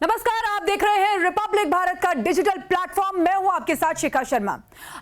नमस्कार, आप देख रहे हैं रिपब्लिक भारत का डिजिटल प्लेटफॉर्म। मैं हूं आपके साथ शिखा शर्मा।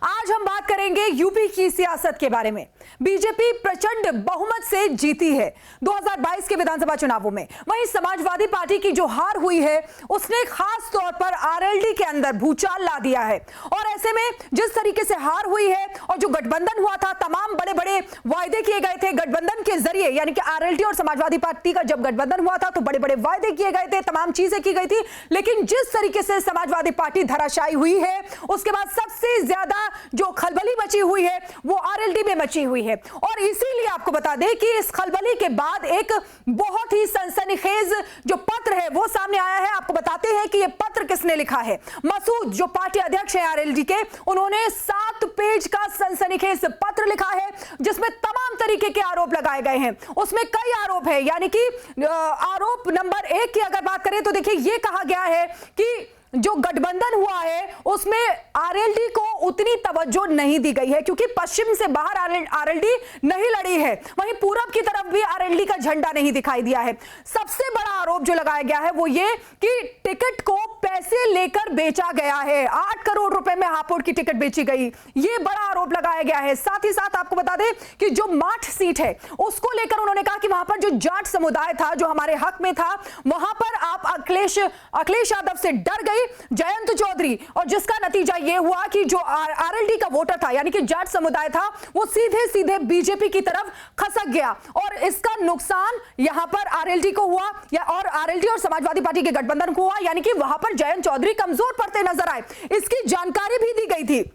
आज हम बात करेंगे यूपी की सियासत के बारे में। बीजेपी प्रचंड बहुमत से जीती है 2022 के विधानसभा चुनावों में। वहीं समाजवादी पार्टी की जो हार हुई है उसने खास तौर पर आरएलडी के अंदर भूचाल ला दिया है। और ऐसे में जिस तरीके से हार हुई है और जो गठबंधन हुआ था, तमाम बड़े बड़े वायदे किए गए थे गठबंधन के जरिए, यानी कि आरएलडी और समाजवादी पार्टी का जब गठबंधन हुआ था तो बड़े बड़े वायदे किए गए थे, तमाम चीजें की गई थी। लेकिन जिस तरीके से समाजवादी पार्टी धराशायी हुई है, उसके बाद सबसे ज्यादा जो खलबली मची हुई है वो आरएलडी में मची हुई है। और इसीलिए आपको बता दें कि इस खलबली के बाद एक बहुत ही सनसनीखेज जो पत्र है वो सामने आया है। आपको बताते हैं कि यह पत्र किसने लिखा है। मसूद जो पार्टी अध्यक्ष है आरएलडी के, उन्होंने 7 पेज का सनसनीखेज पत्र लिखा है जिसमें तमाम तरीके के आरोप लगाए गए हैं। उसमें कई आरोप है, यानी कि आरोप नंबर 1 की अगर बात करें तो देखिए ये कहा गया है कि जो गठबंधन हुआ है उसमें आरएलडी को उतनी तवज्जो नहीं दी गई है क्योंकि पश्चिम से बाहर आरएलडी नहीं लड़ी है, वहीं पूरब की तरफ भी आरएलडी का झंडा नहीं दिखाई दिया है। सबसे बड़ा आरोप जो लगाया गया है वो ये कि टिकट को पैसे लेकर बेचा गया है। 8 करोड़ रुपए में हापुड़ की टिकट बेची गई, ये बड़ा आरोप लगाया गया है। साथ ही साथ आपको बता दें कि जो माठ सीट है उसको लेकर उन्होंने कहा कि वहां पर जो जाट समुदाय था जो हमारे हक में था, वहां पर आप अखिलेश यादव से डर गई जयंत चौधरी, और जिसका नतीजा यह हुआ कि जो आरएलडी का वोटर था यानी कि जाट समुदाय था वो सीधे सीधे बीजेपी की तरफ खसक गया। और इसका नुकसान यहां पर आरएलडी को हुआ और आरएलडी और समाजवादी पार्टी के गठबंधन को हुआ, यानी कि वहां पर जयंत चौधरी कमजोर पड़ते नजर आए। इसकी जानकारी भी दी गई थी,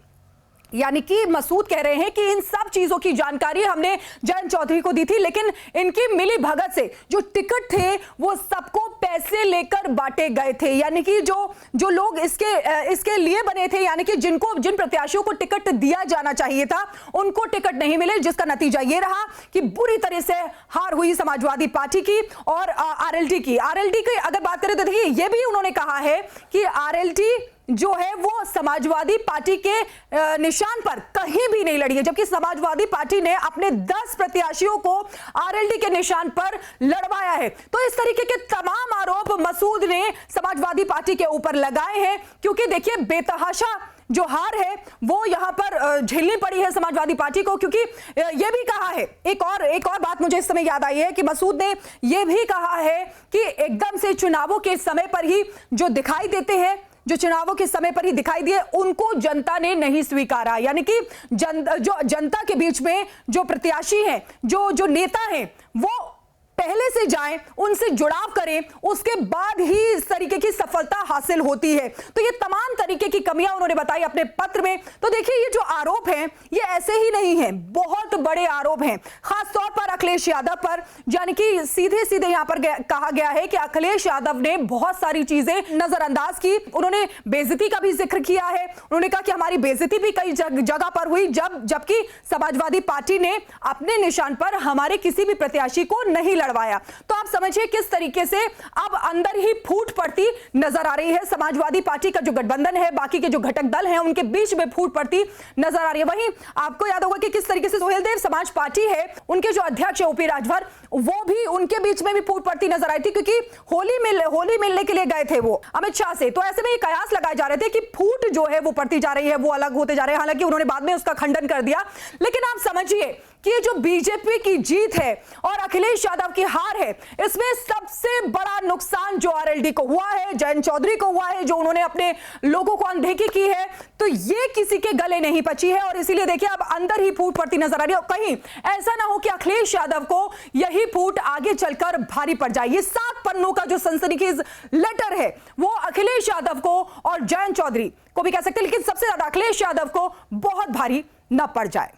यानी कि मसूद कह रहे हैं कि इन सब चीजों की जानकारी हमने जयंत चौधरी को दी थी, लेकिन इनकी मिली भगत से जो टिकट थे वो सबको पैसे लेकर बांटे गए थे। यानी कि जो लोग इसके लिए बने थे, यानी कि जिन प्रत्याशियों को टिकट दिया जाना चाहिए था उनको टिकट नहीं मिले, जिसका नतीजा ये रहा कि बुरी तरह से हार हुई समाजवादी पार्टी की और आरएलडी की अगर बात करें तो देखिए ये भी उन्होंने कहा है कि आरएलडी जो है वो समाजवादी पार्टी के निशान पर कहीं भी नहीं लड़ी है, जबकि समाजवादी पार्टी ने अपने 10 प्रत्याशियों को आरएलडी के निशान पर लड़वाया है। तो इस तरीके के तमाम आरोप मसूद ने समाजवादी पार्टी के ऊपर लगाए हैं, क्योंकि देखिए बेतहाशा जो हार है वो यहां पर झेलनी पड़ी है समाजवादी पार्टी को। क्योंकि यह भी कहा है, एक और बात मुझे इस समय याद आई है कि मसूद ने यह भी कहा है कि एकदम से चुनावों के समय पर ही जो दिखाई देते हैं, जो चुनावों के समय पर ही दिखाई दिए, उनको जनता ने नहीं स्वीकारा। यानी कि जनता के बीच में जो प्रत्याशी हैं, जो नेता हैं, वो पहले से जाएं, उनसे जुड़ाव करें, उसके बाद ही इस तरीके की सफलता हासिल होती है। तो ये तमाम तरीके की कमियां उन्होंने बताई अपने पत्र में। तो देखिए ये जो आरोप हैं ये ऐसे ही नहीं हैं, बहुत बड़े आरोप हैं, खासतौर पर अखिलेश यादव पर। यानी कि सीधे सीधे यहां पर कहा गया है कि अखिलेश यादव ने बहुत सारी चीजें नजरअंदाज की। उन्होंने बेइज्जती का भी जिक्र किया है। उन्होंने कहा कि हमारी बेइज्जती भी कई जगह पर हुई जबकि समाजवादी पार्टी ने अपने निशान पर हमारे किसी भी प्रत्याशी को नहीं लड़वाया। तो आप समझिए किस तरीके से अब अंदर ही फूट पड़ती नजर आ रही है। समाजवादी पार्टी का जो गठबंधन है, बाकी के जो घटक दल हैं, उनके बीच में फूट पड़ती नजर आ रही है। वहीं आपको याद होगा कि किस तरीके से सोहेल देव समाज पार्टी है, उनके जो अध्यक्ष है ओपी राजभर, वो भी उनके बीच में भी फूट पड़ती नजर आई थी, क्योंकि होली मिलने के लिए गए थे वो अमित शाह से। तो ऐसे में ये कयास लगाए जा रहे थे कि फूट जो है वो पड़ती जा रही है, वो अलग होते जा रहे हैं। हालांकि उन्होंने बाद में उसका खंडन कर दिया। लेकिन आप समझिए कि ये जो बीजेपी की जीत है और अखिलेश यादव की हार है, इसमें सबसे बड़ा नुकसान जो आरएलडी को हुआ है, जयंत चौधरी को हुआ है, जो उन्होंने अपने लोगों को अनदेखी की है, तो ये किसी के गले नहीं पची है। और इसीलिए देखिए अब अंदर ही फूट पड़ती नजर आ रही है। और कहीं ऐसा ना हो कि अखिलेश यादव को यही फूट आगे चलकर भारी पड़ जाए। ये 7 पन्नों का जो सनसनीखेज लेटर है वो अखिलेश यादव को और जयंत चौधरी को भी कह सकते हैं, लेकिन सबसे ज्यादा अखिलेश यादव को बहुत भारी न पड़ जाए।